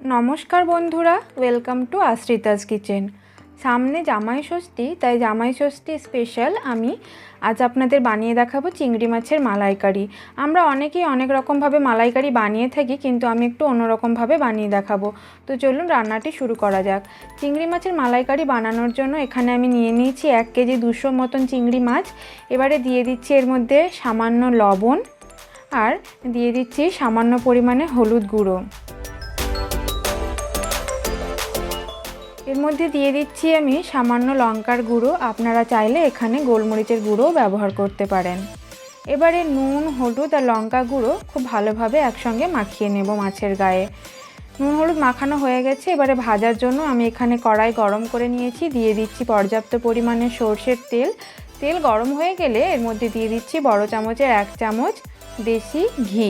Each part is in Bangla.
नमस्कार बंधुरा वेलकम टू आश्रितास किचेन। सामने जामाई षष्ठी ताई जामाई षष्ठी स्पेशल आमी आज आपनादेर बानिये देखाबो चिंगड़ी माछेर मालाइकारी। आमरा अनेकेई अनेक रकम भावे मालाइकारी बानिये थाकी, किन्तु आमी एकटु अन्य रकम भावे बानिये देखाबो। तो चलुन रान्नाटी शुरू करा जाक। चिंगड़ी माछेर मालाइकारी बानानोर जोन्नो एखाने आमी निये निয়েছি 1 केजी 200 मतन चिंगड़ी माछ। एबारे दिये दिচ্ছি एर मध्ये सामान्य लवण और दिये दिচ্ছি सामान्य परिमाणे हलुद गुঁড়ো। एर मध्य दिए दिচ্ছি আমি सामान्य लंकार गुঁড়ো। আপনারা চাইলে এখানে গোলমরিচের গুঁড়ো ব্যবহার করতে পারেন। এবারে নুন হলুদ আর লঙ্কা গুঁড়ো খুব ভালোভাবে একসঙ্গে মাখিয়ে নেব মাছের গায়ে। নুন হলুদ মাখানো হয়ে গেছে। এবারে ভাজার জন্য আমি এখানে কড়াই গরম করে নিয়েছি। দিয়ে দিচ্ছি পর্যাপ্ত পরিমাণে সরষের তেল। তেল গরম হয়ে গেলে এর মধ্যে দিয়ে দিচ্ছি বড় চামচের 1 চামচ দেশি ঘি।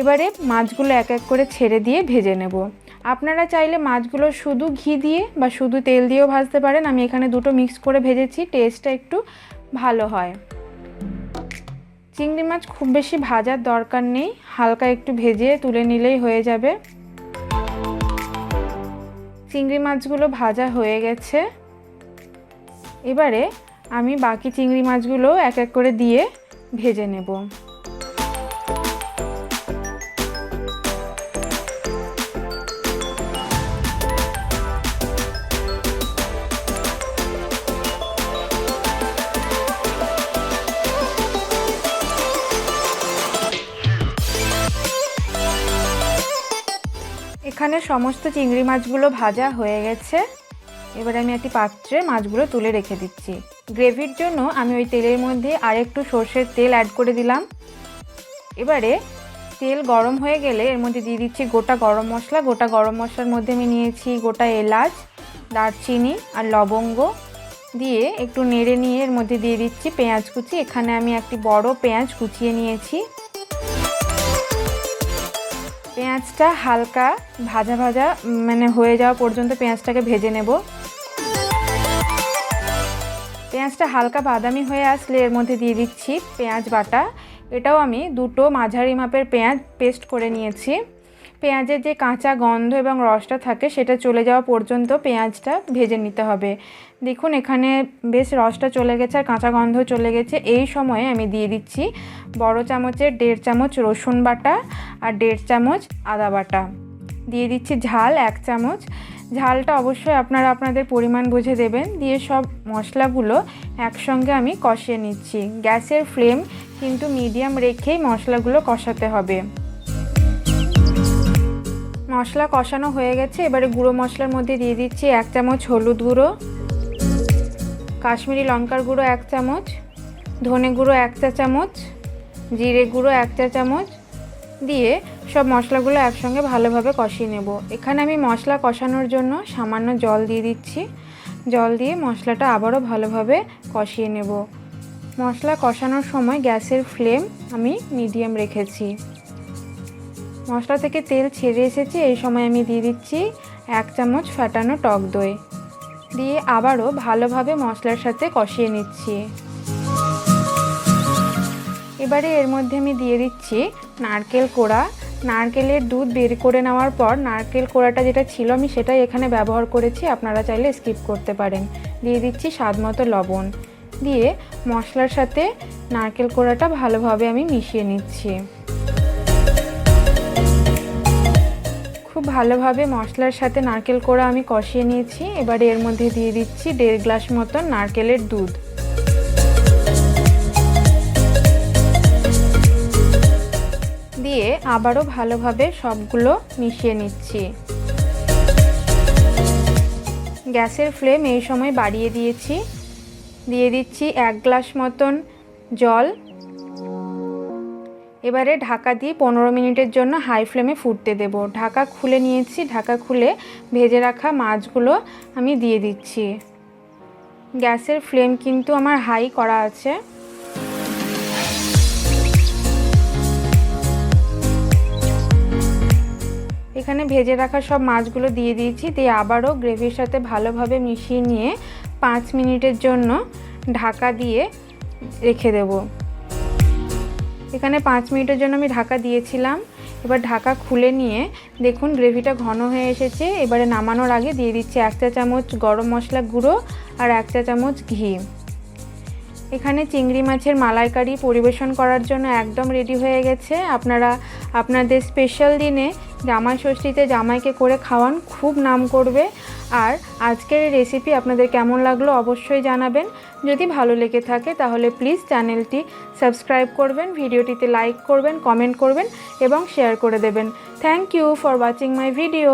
এবারে মাছগুলো এক এক করে ছেড়ে দিয়ে ভেজে নেব। আপনারা চাইলে মাছগুলো শুধু ঘি দিয়ে বা শুধু তেল দিয়েও ভাজতে পারেন। আমি এখানে দুটো মিক্স করে ভেজেছি, টেস্টটা একটু ভালো হয়। চিংড়ি মাছ খুব বেশি ভাজার দরকার নেই, হালকা একটু ভেজে তুলে নিলেই হয়ে যাবে। চিংড়ি মাছগুলো ভাজা হয়ে গেছে। এবারে আমি বাকি চিংড়ি মাছগুলো এক এক করে দিয়ে ভেজে নেব। এখানে সমস্ত চিংড়ি মাছগুলো ভাজা হয়ে গেছে। এবারে আমি একটি পাত্রে মাছগুলো তুলে রেখে দিচ্ছি। গ্রেভির জন্য আমি ওই তেলের মধ্যে আরেকটু সরষের তেল অ্যাড করে দিলাম। এবারে তেল গরম হয়ে গেলে এর মধ্যে দিয়ে দিচ্ছি গোটা গরম মশলা। গোটা গরম মশলার মধ্যে আমি নিয়েছি গোটা এলাচ, দারচিনি আর লবঙ্গ। দিয়ে একটু নেড়ে নিয়ে এর মধ্যে দিয়ে দিচ্ছি পেঁয়াজ কুচি। এখানে আমি একটি বড় পেঁয়াজ কুচিয়ে নিয়েছি। পেঁয়াজটা হালকা ভাজা ভাজা মানে হয়ে যাওয়া পর্যন্ত পেঁয়াজটাকে ভেজে নেব। পেঁয়াজটা হালকা বাদামি হয়ে আসলে এর মধ্যে দিয়ে দিচ্ছি পেঁয়াজ বাটা। এটাও আমি দুটো মাঝারি মাপের পেঁয়াজ পেস্ট করে নিয়েছি। পেঁয়াজের যে কাঁচা গন্ধ এবং রসটা থাকে সেটা চলে যাওয়া পর্যন্ত পেঁয়াজটা ভেজে নিতে হবে। দেখুন এখানে বেশ রসটা চলে গেছে আর কাঁচা গন্ধ চলে গেছে। এই সময়ে আমি দিয়ে দিচ্ছি বড় চামচের 1.5 চামচ রসুন বাটা আর 1.5 চামচ আদা বাটা। দিয়ে দিচ্ছি ঝাল 1 চামচ। ঝালটা অবশ্যই আপনারা আপনাদের পরিমাণ বুঝে দেবেন। দিয়ে সব মশলাগুলো একসঙ্গে আমি কষিয়ে নিচ্ছি। গ্যাসের ফ্লেম কিন্তু মিডিয়াম রেখেই মশলাগুলো কষাতে হবে। মশলা কষানো হয়ে গেছে। এবারে গুঁড়ো মশলার মধ্যে দিয়ে দিচ্ছি 1 চামচ হলুদ গুঁড়ো, কাশ্মীরি লঙ্কার গুঁড়ো 1 চামচ, ধনে গুঁড়ো 1 চা চামচ, জিরে গুঁড়ো 1 চা চামচ। দিয়ে সব মশলাগুলো একসঙ্গে ভালোভাবে কষিয়ে নেব। এখানে আমি মশলা কষানোর জন্য সামান্য জল দিয়ে দিচ্ছি। জল দিয়ে মশলাটা আবারও ভালোভাবে কষিয়ে নেব। মশলা কষানোর সময় গ্যাসের ফ্লেম আমি মিডিয়াম রেখেছি। মশলা থেকে তেল ছেড়ে এসেছে। এই সময় আমি দিয়ে দিচ্ছি 1 চামচ ফ্যাটানো টক দই। দিয়ে আবারও ভালোভাবে মশলার সাথে কষিয়ে নিচ্ছি। এবারে এর মধ্যে আমি দিয়ে দিচ্ছি নারকেল কোড়া। নারকেলের দুধ বের করে নেওয়ার পর নারকেল কোড়াটা যেটা ছিল আমি সেটাই এখানে ব্যবহার করেছি, আপনারা চাইলে স্কিপ করতে পারেন। দিয়ে দিচ্ছি স্বাদমতো লবণ। দিয়ে মশলার সাথে নারকেল কোড়াটা ভালোভাবে আমি মিশিয়ে নিচ্ছি। খুব ভালোভাবে মশলার সাথে নারকেল কোড়া আমি কষিয়ে নিয়েছি। এবারে এর মধ্যে দিয়ে দিচ্ছি 1.5 গ্লাস মতন নারকেলের দুধ। দিয়ে আবারও ভালোভাবে সবগুলো মিশিয়ে নিচ্ছি। গ্যাসের ফ্লেম এই সময় বাড়িয়ে দিয়েছি। দিয়ে দিচ্ছি 1 গ্লাস মতন জল। এবারে ঢাকা দিয়ে 15 মিনিটের জন্য হাই ফ্লেমে ফুটতে দেব। ঢাকা খুলে নিয়েছি। ঢাকা খুলে ভেজে রাখা মাছগুলো আমি দিয়ে দিচ্ছি। গ্যাসের ফ্লেম কিন্তু আমার হাই করা আছে। এখানে ভেজে রাখা সব মাছগুলো দিয়ে দিয়েছি। দিয়ে আবারও গ্রেভির সাথে ভালোভাবে মিশিয়ে নিয়ে 5 মিনিটের জন্য ঢাকা দিয়ে রেখে দেব। এখানে 5 মিনিটের জন্য আমি ঢাকা দিয়েছিলাম। এবার ঢাকা খুলে নিয়ে দেখুন গ্রেভিটা ঘন হয়ে এসেছে। এবারে নামানোর আগে দিয়ে দিচ্ছি 1 চা চামচ গরম মশলা গুঁড়ো আর 1 চা চামচ ঘি। এখানে চিংড়ি মাছের মালাইকারি পরিবেশন করার জন্য একদম রেডি হয়ে গেছে। আপনারা আপনাদের স্পেশাল দিনে জামাই ষষ্ঠীতে জামাইকে করে খাওয়ান, খুব নাম করবে। আর আজকের এই রেসিপি আপনাদের কেমন লাগলো অবশ্যই জানাবেন। যদি ভালো লেগে থাকে তাহলে প্লিজ চ্যানেলটি সাবস্ক্রাইব করবেন, ভিডিওটিতে লাইক করবেন, কমেন্ট করবেন এবং শেয়ার করে দেবেন। Thank you for watching my video.